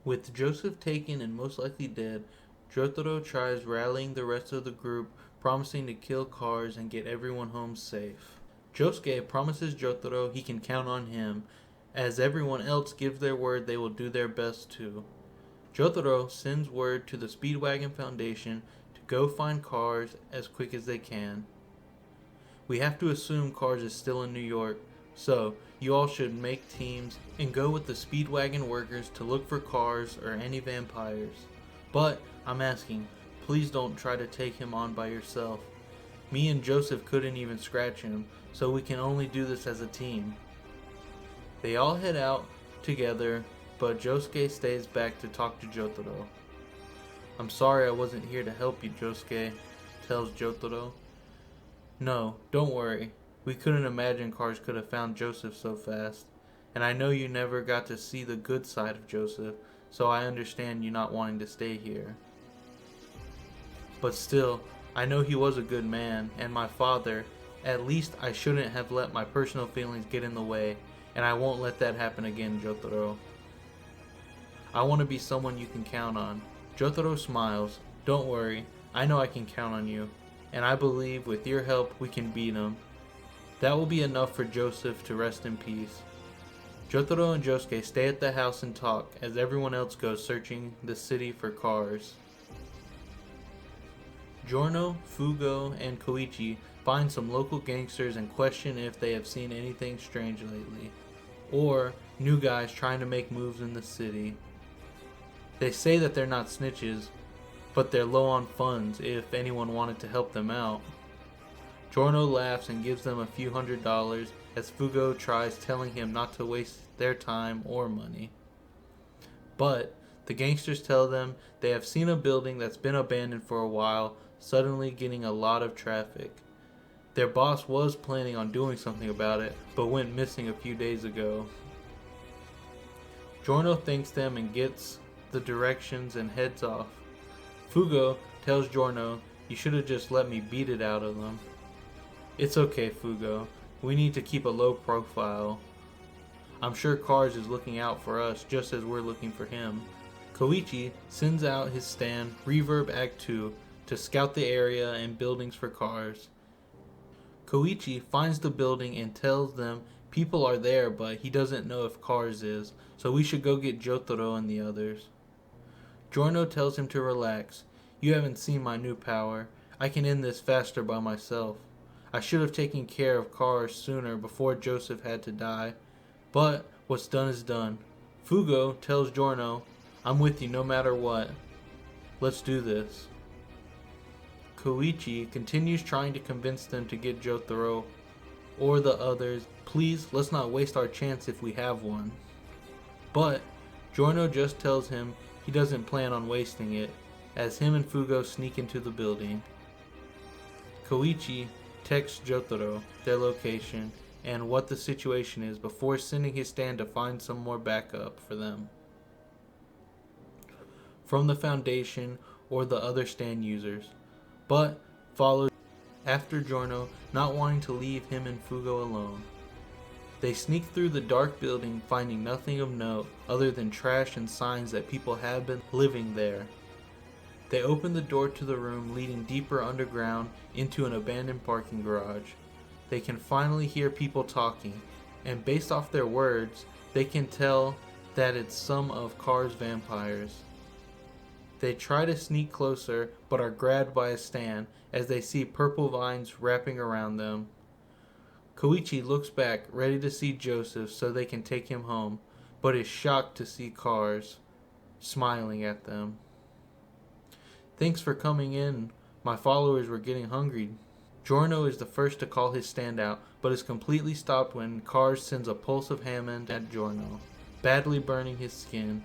With Joseph taken and most likely dead, Jotaro tries rallying the rest of the group, promising to kill cars and get everyone home safe. Josuke promises Jotaro he can count on him, as everyone else gives their word they will do their best too. Jotaro sends word to the Speedwagon Foundation to go find Cars as quick as they can. We have to assume Cars is still in New York, so you all should make teams and go with the Speedwagon workers to look for Cars or any vampires. But I'm asking, please don't try to take him on by yourself. Me and Joseph couldn't even scratch him, so we can only do this as a team. They all head out together, but Josuke stays back to talk to Jotaro. I'm sorry I wasn't here to help you, Josuke tells Jotaro. No, don't worry. We couldn't imagine Cars could have found Joseph so fast. And I know you never got to see the good side of Joseph, so I understand you not wanting to stay here. But still, I know he was a good man, and my father. At least I shouldn't have let my personal feelings get in the way, and I won't let that happen again, Jotaro. I want to be someone you can count on. Jotaro smiles. Don't worry, I know I can count on you, and I believe with your help we can beat him. That will be enough for Joseph to rest in peace. Jotaro and Josuke stay at the house and talk as everyone else goes searching the city for Cars. Giorno, Fugo, and Koichi find some local gangsters and question if they have seen anything strange lately, or new guys trying to make moves in the city. They say that they're not snitches, but they're low on funds if anyone wanted to help them out. Giorno laughs and gives them a few $100s as Fugo tries telling him not to waste their time or money. But the gangsters tell them they have seen a building that's been abandoned for a while suddenly getting a lot of traffic. Their boss was planning on doing something about it, but went missing a few days ago. Giorno thanks them and gets the directions and heads off. Fugo tells Giorno, "You should have just let me beat it out of them." "It's okay, Fugo. We need to keep a low profile. I'm sure Cars is looking out for us just as we're looking for him." Koichi sends out his stand, Reverb Act 2, to scout the area and buildings for Cars. Koichi finds the building and tells them people are there, but he doesn't know if Cars is, so we should go get Jotaro and the others. Giorno tells him to relax. "You haven't seen my new power. I can end this faster by myself. I should have taken care of Cars sooner before Joseph had to die. But what's done is done." Fugo tells Giorno, "I'm with you no matter what. Let's do this." Koichi continues trying to convince them to get Jotaro or the others. "Please, let's not waste our chance if we have one." But Giorno just tells him he doesn't plan on wasting it, as him and Fugo sneak into the building. Koichi texts Jotaro their location and what the situation is before sending his stand to find some more backup for them from the Foundation or the other stand users, but follows after Giorno, not wanting to leave him and Fugo alone. They sneak through the dark building, finding nothing of note other than trash and signs that people have been living there. They open the door to the room leading deeper underground into an abandoned parking garage. They can finally hear people talking, and based off their words, they can tell that it's some of Cars' vampires. They try to sneak closer, but are grabbed by a stand as they see purple vines wrapping around them. Koichi looks back, ready to see Joseph so they can take him home, but is shocked to see Cars smiling at them. "Thanks for coming in. My followers were getting hungry." Giorno is the first to call his stand out, but is completely stopped when Cars sends a pulse of Hammond at Giorno, badly burning his skin.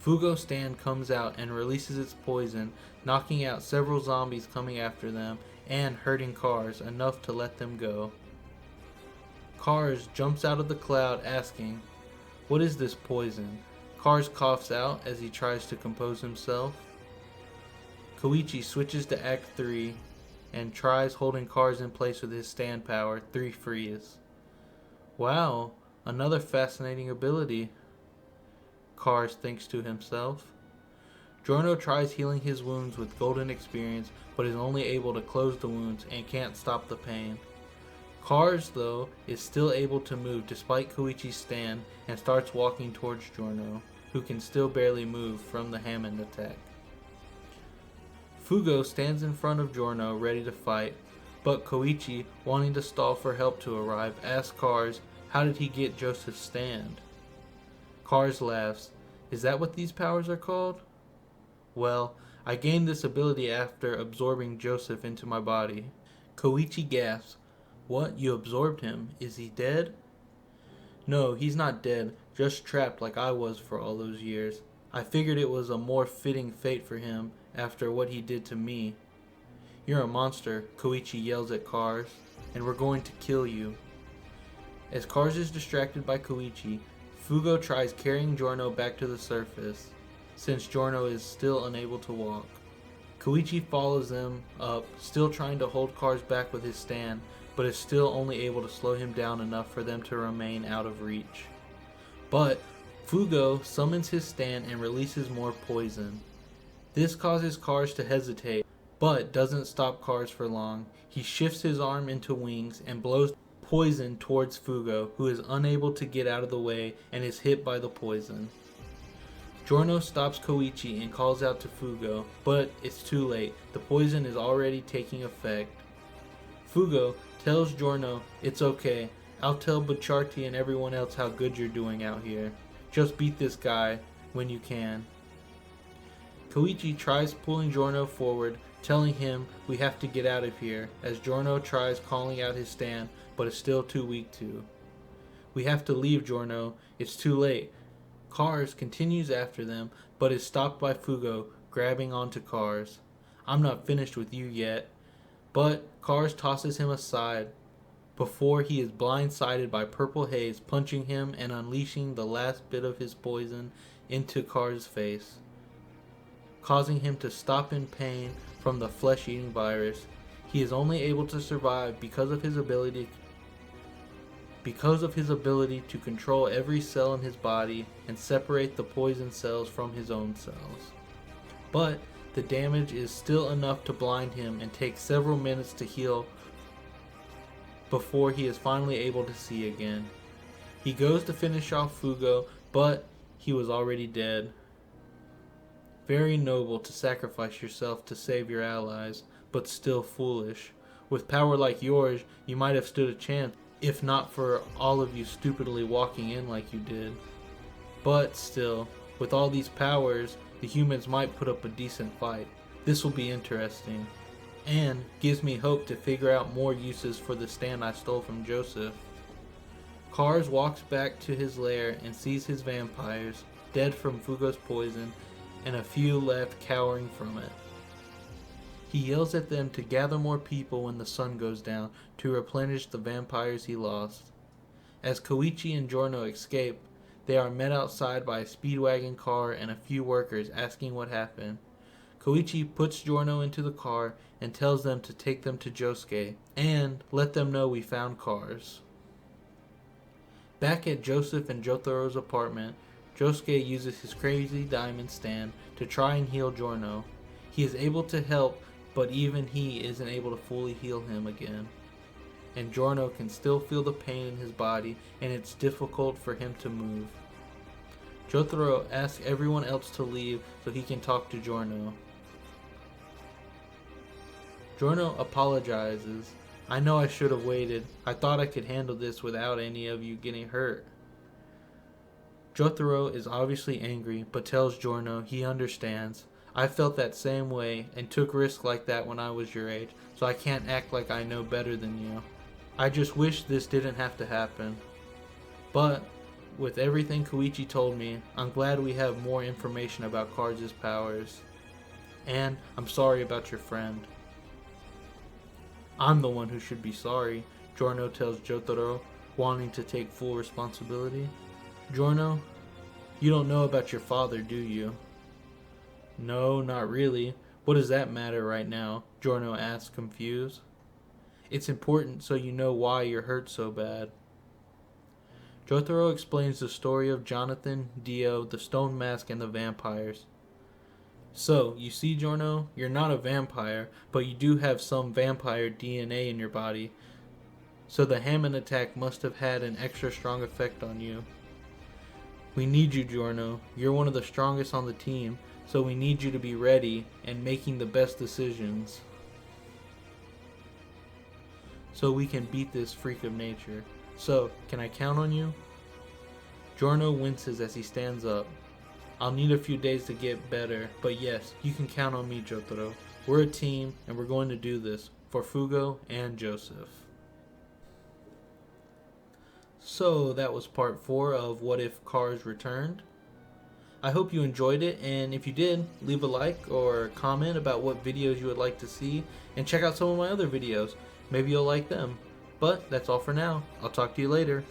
Fugo's stand comes out and releases its poison, knocking out several zombies coming after them and hurting Cars enough to let them go. Cars jumps out of the cloud asking, "What is this poison?" Cars coughs out as he tries to compose himself. Koichi switches to Act 3 and tries holding Cars in place with his stand power, 3 freeze. Wow, another fascinating ability. Cars thinks to himself. Giorno tries healing his wounds with golden experience, but is only able to close the wounds and can't stop the pain. Cars, though, is still able to move despite Koichi's stand and starts walking towards Giorno, who can still barely move from the Hammond attack. Fugo stands in front of Giorno ready to fight, but Koichi, wanting to stall for help to arrive, asks Cars how did he get Joseph's stand. Cars laughs. Is that what these powers are called? Well, I gained this ability after absorbing Joseph into my body. Koichi gasps. What? You absorbed him? Is he dead? No, he's not dead, just trapped like I was for all those years. I figured it was a more fitting fate for him after what he did to me. You're a monster, Koichi yells at Cars, and we're going to kill you. As Cars is distracted by Koichi, Fugo tries carrying Giorno back to the surface, since Giorno is still unable to walk. Koichi follows them up, still trying to hold Cars back with his stand, but is still only able to slow him down enough for them to remain out of reach. But Fugo summons his stand and releases more poison. This causes Cars to hesitate, but doesn't stop Cars for long. He shifts his arm into wings and blows poison towards Fugo, who is unable to get out of the way and is hit by the poison. Giorno stops Koichi and calls out to Fugo, but it's too late. The poison is already taking effect. Fugo tells Giorno, it's okay. I'll tell Bacciarti and everyone else how good you're doing out here. Just beat this guy when you can. Koichi tries pulling Giorno forward, telling him we have to get out of here, as Giorno tries calling out his stand, but is still too weak to. We have to leave, Giorno. It's too late. Cars continues after them, but is stopped by Fugo, grabbing onto Cars. I'm not finished with you yet. But Cars tosses him aside before he is blindsided by purple haze punching him and unleashing the last bit of his poison into Cars' face, causing him to stop in pain from the flesh-eating virus. He is only able to survive because of his ability to control every cell in his body and separate the poison cells from his own cells. But the damage is still enough to blind him and take several minutes to heal before he is finally able to see again. He goes to finish off Fugo, but he was already dead. Very noble to sacrifice yourself to save your allies, but still foolish. With power like yours, you might have stood a chance, if not for all of you stupidly walking in like you did. But still, with all these powers, the humans might put up a decent fight. This will be interesting, and gives me hope to figure out more uses for the stand I stole from Joseph. Cars walks back to his lair and sees his vampires, dead from Fugo's poison, and a few left cowering from it. He yells at them to gather more people when the sun goes down to replenish the vampires he lost. As Koichi and Giorno escape, they are met outside by a speedwagon car and a few workers asking what happened. Koichi puts Giorno into the car and tells them to take them to Josuke and let them know we found Cars. Back at Joseph and Jotaro's apartment, Josuke uses his crazy diamond stand to try and heal Giorno. He is able to help, but even he isn't able to fully heal him again. And Giorno can still feel the pain in his body, and it's difficult for him to move. Jotaro asks everyone else to leave so he can talk to Giorno. Giorno apologizes. I know I should have waited. I thought I could handle this without any of you getting hurt. Jotaro is obviously angry, but tells Giorno he understands. I felt that same way and took risks like that when I was your age, so I can't act like I know better than you. I just wish this didn't have to happen. But with everything Koichi told me, I'm glad we have more information about Cars' powers. And I'm sorry about your friend. I'm the one who should be sorry, Giorno tells Jotaro, wanting to take full responsibility. Giorno, you don't know about your father, do you? No, not really. What does that matter right now? Giorno asks, confused. It's important so you know why you're hurt so bad. Jotaro explains the story of Jonathan, Dio, the Stone Mask, and the vampires. So, you see, Giorno, you're not a vampire, but you do have some vampire DNA in your body. So the Hammond attack must have had an extra strong effect on you. We need you, Giorno. You're one of the strongest on the team, so we need you to be ready and making the best decisions. So we can beat this freak of nature. So, can I count on you? Giorno winces as he stands up. I'll need a few days to get better, but yes, you can count on me, Jotaro. We're a team, and we're going to do this for Fugo and Joseph. So that was part 4 of What If Cars Returned. I hope you enjoyed it, and if you did, leave a like or comment about what videos you would like to see, and check out some of my other videos. Maybe you'll like them. But that's all for now. I'll talk to you later.